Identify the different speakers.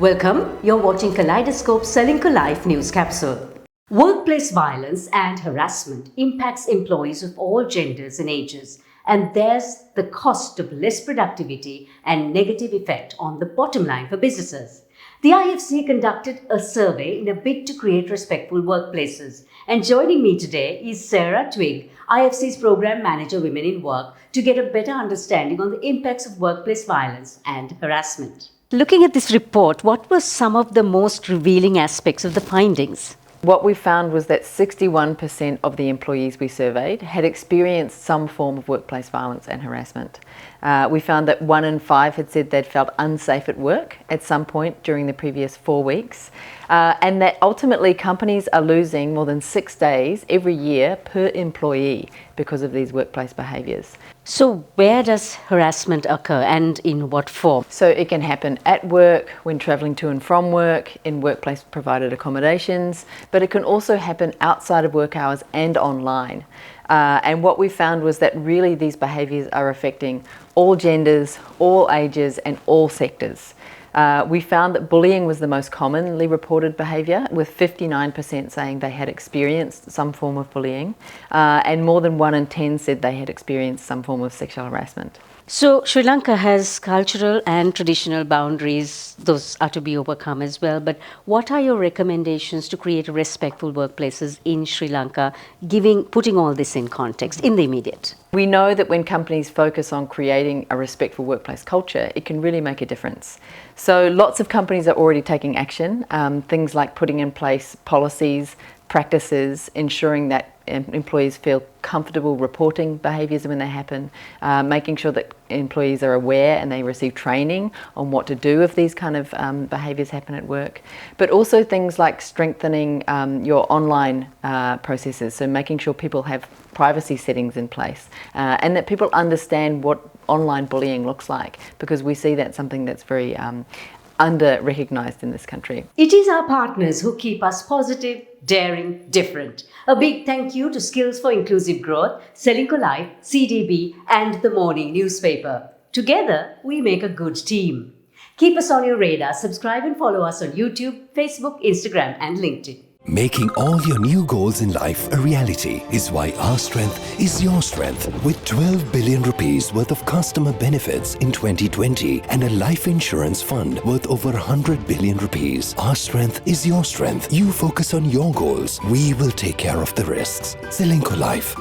Speaker 1: Welcome, you're watching Kaleidoscope Ceylinco Life News Capsule. Workplace violence and harassment impacts employees of all genders and ages, and there's the cost of less productivity and negative effect on the bottom line for businesses. The IFC conducted a survey in a bid to create respectful workplaces. And joining me today is Sarah Twigg, IFC's Program Manager Women in Work, to get a better understanding on the impacts of workplace violence and harassment. Looking at this report, what were some of the most revealing aspects of the findings?
Speaker 2: What we found was that 61% of the employees we surveyed had experienced some form of workplace violence and harassment. We found that 1 in 5 had said they'd felt unsafe at work at some point during the previous 4 weeks, and that ultimately companies are losing more than 6 days every year per employee because of these workplace behaviours.
Speaker 1: So where does harassment occur and in what form?
Speaker 2: So it can happen at work, when travelling to and from work, in workplace provided accommodations, but it can also happen outside of work hours and online. And what we found was that really these behaviours are affecting all genders, all ages and all sectors. We found that bullying was the most commonly reported behaviour, with 59% saying they had experienced some form of bullying, and more than 1 in 10 said they had experienced some form of sexual harassment.
Speaker 1: So Sri Lanka has cultural and traditional boundaries. Those are to be overcome as well. But what are your recommendations to create respectful workplaces in Sri Lanka, putting all this in context in the immediate?
Speaker 2: We know that when companies focus on creating a respectful workplace culture, it can really make a difference. So lots of companies are already taking action, things like putting in place policies, practices, ensuring that employees feel comfortable reporting behaviours when they happen, making sure that employees are aware and they receive training on what to do if these kind of behaviours happen at work. But also things like strengthening your online processes, so making sure people have privacy settings in place and that people understand what online bullying looks like, because we see that's something that's very under-recognised in this country.
Speaker 1: It is our partners who keep us positive, daring, different. A big thank you to Skills for Inclusive Growth, Ceylinco Life, CDB and The Morning Newspaper. Together, we make a good team. Keep us on your radar, subscribe and follow us on YouTube, Facebook, Instagram and LinkedIn.
Speaker 3: Making all your new goals in life a reality is why our strength is your strength. With 12 billion rupees worth of customer benefits in 2020 and a life insurance fund worth over 100 billion rupees, our strength is your strength. You focus on your goals. We will take care of the risks. Ceylinco Life.